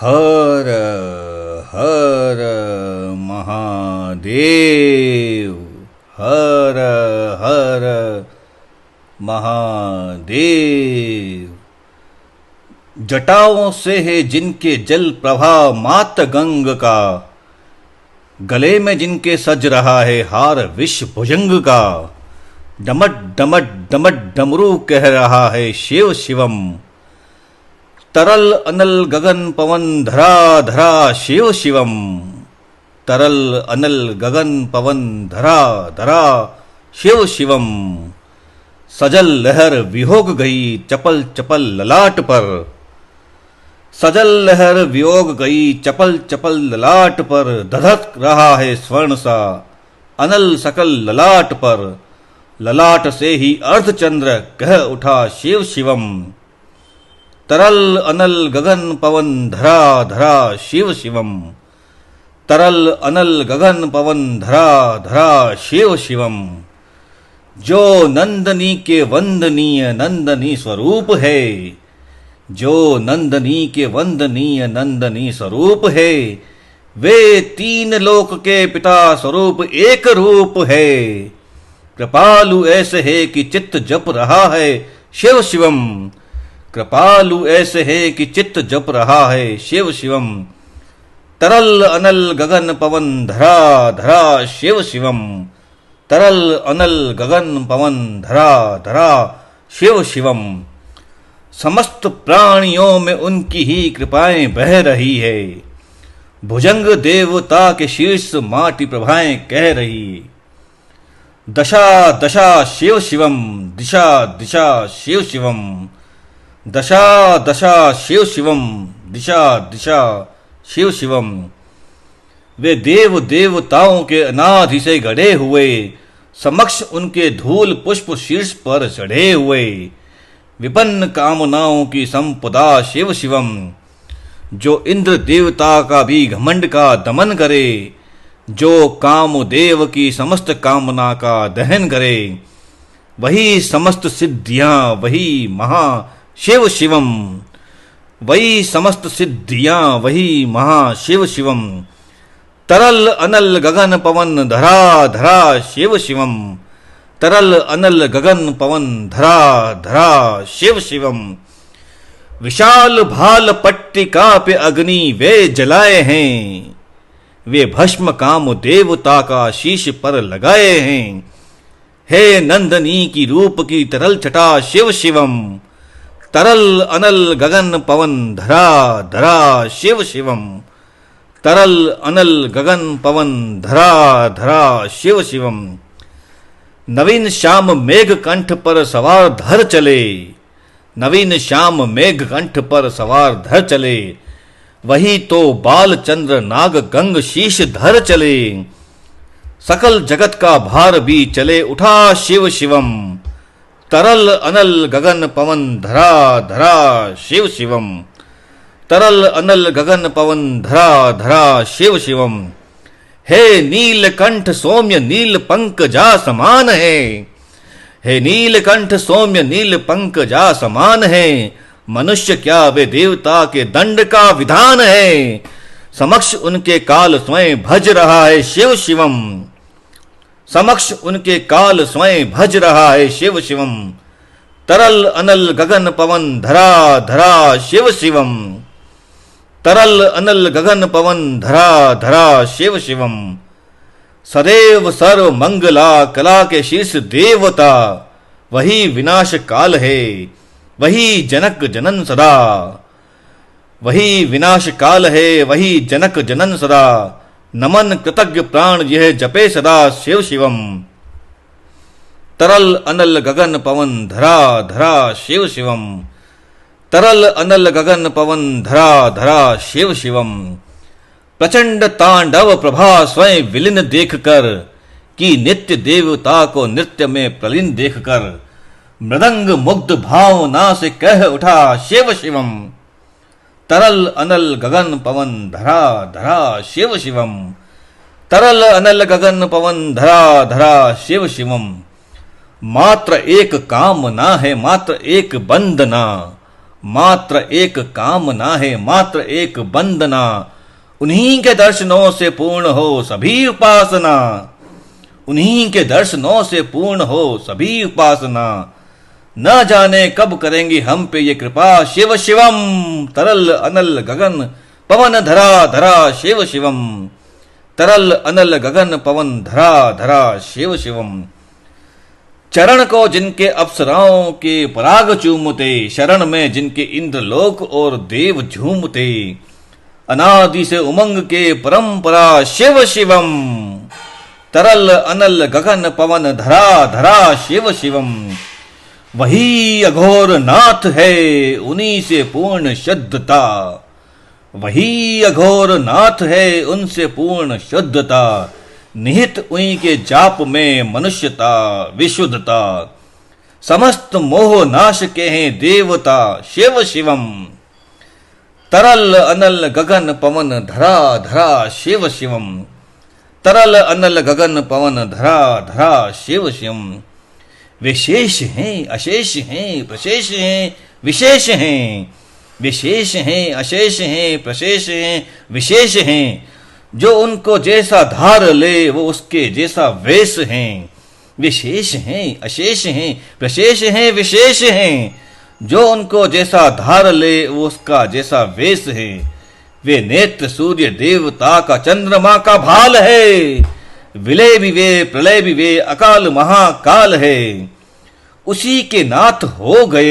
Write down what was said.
हर हर महादेव। हर हर महादेव। जटाओं से है जिनके जल प्रवाह मात गंग का, गले में जिनके सज रहा है हार विष भुजंग का। डमट डमट डमट डमरू कह रहा है शिव शिवम। तरल अनल गगन पवन धरा धरा शिव शिवम। तरल अनल गगन पवन धरा धरा शिव शिवम। सजल लहर वियोग गई चपल चपल ललाट पर। सजल लहर वियोग गई चपल चपल ललाट पर। धधक रहा है स्वर्ण सा अनल सकल ललाट पर। ललाट से ही अर्धचंद्र कह उठा शिव शिवम। तरल अनल गगन पवन धरा धरा शिव शिवम। तरल अनल गगन पवन धरा धरा शिव शिवम। जो नंदनी के वंदनीय नंदनी स्वरूप है, जो नंदनी के वंदनीय नंदनी स्वरूप है, वे तीन लोक के पिता स्वरूप एक रूप है। कृपालु ऐसे है कि चित्त जप रहा है शिव शिवम। कृपालु ऐसे है कि चित्त जप रहा है शिव शिवम। तरल अनल गगन पवन धरा धरा शिव शिवम। तरल अनल गगन पवन धरा धरा शिव शिवम। समस्त प्राणियों में उनकी ही कृपाएं बह रही है। भुजंग देवता के शीर्ष माटी प्रभाएं कह रही। दशा दशा शिव शिवम। दिशा दिशा शिव शिवम। दशा दशा शिव शिवम। दिशा दिशा शिव शिवम। वे देव देवताओं के अनादि से गढ़े हुए, समक्ष उनके धूल पुष्प शीर्ष पर चढ़े हुए। विपन्न कामनाओं की संपदा शिव शिवम। जो इंद्र देवता का भी घमंड का दमन करे, जो कामदेव की समस्त कामना का दहन करे, वही समस्त सिद्धियां वही महा शिव शिवम। वही समस्त सिद्धियां वही महा शिव शिवम। तरल अनल गगन पवन धरा धरा शिव शिवम। तरल अनल गगन पवन धरा धरा शिव शिवम। विशाल भाल पट्टिका पे अग्नि वे जलाए हैं। वे भस्म काम देवता का शीश पर लगाए हैं। हे नंदनी की रूप की तरल छटा शिव शिवम। तरल अनल गगन पवन धरा धरा शिव शिवम। तरल अनल गगन पवन धरा धरा शिव शिवम। नवीन श्याम मेघ कंठ पर सवार धर चले। नवीन श्याम मेघ कंठ पर सवार धर चले। वही तो बाल चंद्र नाग गंग शीश धर चले। सकल जगत का भार भी चले उठा शिव शिवम। तरल अनल गगन पवन धरा धरा शिव शिवम। तरल अनल गगन पवन धरा धरा शिव शिवम। हे नीलकंठ सौम्य नील पंकजा समान है। हे नीलकंठ सौम्य नील पंकजा समान है। मनुष्य क्या वे देवता के दंड का विधान है। समक्ष उनके काल स्वयं भज रहा है शिव शिवम। समक्ष उनके काल स्वयं भज रहा है शिव शिवम। तरल अनल गगन पवन धरा धरा शिव शिवम। तरल अनल गगन पवन धरा धरा शिव शिवम। सदैव सर्व मंगला कला के शीर्ष देवता, वही विनाश काल है वही जनक जनन सदा। वही विनाश काल है वही जनक जनन सदा। नमन कृतज्ञ प्राण यह जपे सदा शिव शिवम। तरल अनल गगन पवन धरा धरा शिव शिवम। तरल अनल गगन पवन धरा धरा शिव शिवम। प्रचंड तांडव प्रभा स्वयं विलीन देखकर, कि नित्य देवता को नृत्य में प्रलीन देखकर, मृदंग मुग्ध भावना से कह उठा शिव शिवम। तरल अनल गगन पवन धरा धरा शिव शिवम। तरल अनल गगन पवन धरा धरा शिव शिवम। मात्र एक कामना है मात्र एक बंदना, मात्र एक कामना है, मात्र एक बंदना, उन्हीं के दर्शनों से पूर्ण हो सभी उपासना, उन्हीं के दर्शनों से पूर्ण हो सभी उपासना। न जाने कब करेंगी हम पे ये कृपा, शिव शिवम तरल अनल गगन पवन धरा धरा शिव शिवम, तरल अनल गगन पवन धरा धरा शिव शिवम। चरण को जिनके अप्सराओं के पराग चूमते, शरण में जिनके इंद्रलोक और देव झूमते, अनादि से उमंग के परंपरा शिव शिवम, तरल अनल गगन पवन धरा धरा शिव शिवम। वही अघोर नाथ है, उन्हीं से पूर्ण शुद्धता, वही अघोर नाथ है, उनसे पूर्ण शुद्धता, निहित उन्हीं के जाप में मनुष्यता विशुद्धता, समस्त मोह नाश के हैं देवता शिव शिवम, तरल अनल गगन पवन धरा धरा शिव शिवम, तरल अनल गगन पवन धरा धरा शिव शिवम। विशेष हैं अशेष हैं प्रशेष हैं विशेष हैं, विशेष हैं अशेष हैं प्रशेष हैं विशेष हैं। जो उनको जैसा धार ले वो उसके जैसा वेश हैं, विशेष हैं अशेष हैं प्रशेष हैं विशेष हैं। जो उनको जैसा धार ले वो उसका जैसा वेश है। वे नेत्र सूर्य देवता का चंद्रमा का भाल है, विलय भी वे प्रलय भी वे अकाल महाकाल है। उसी के नाथ हो गए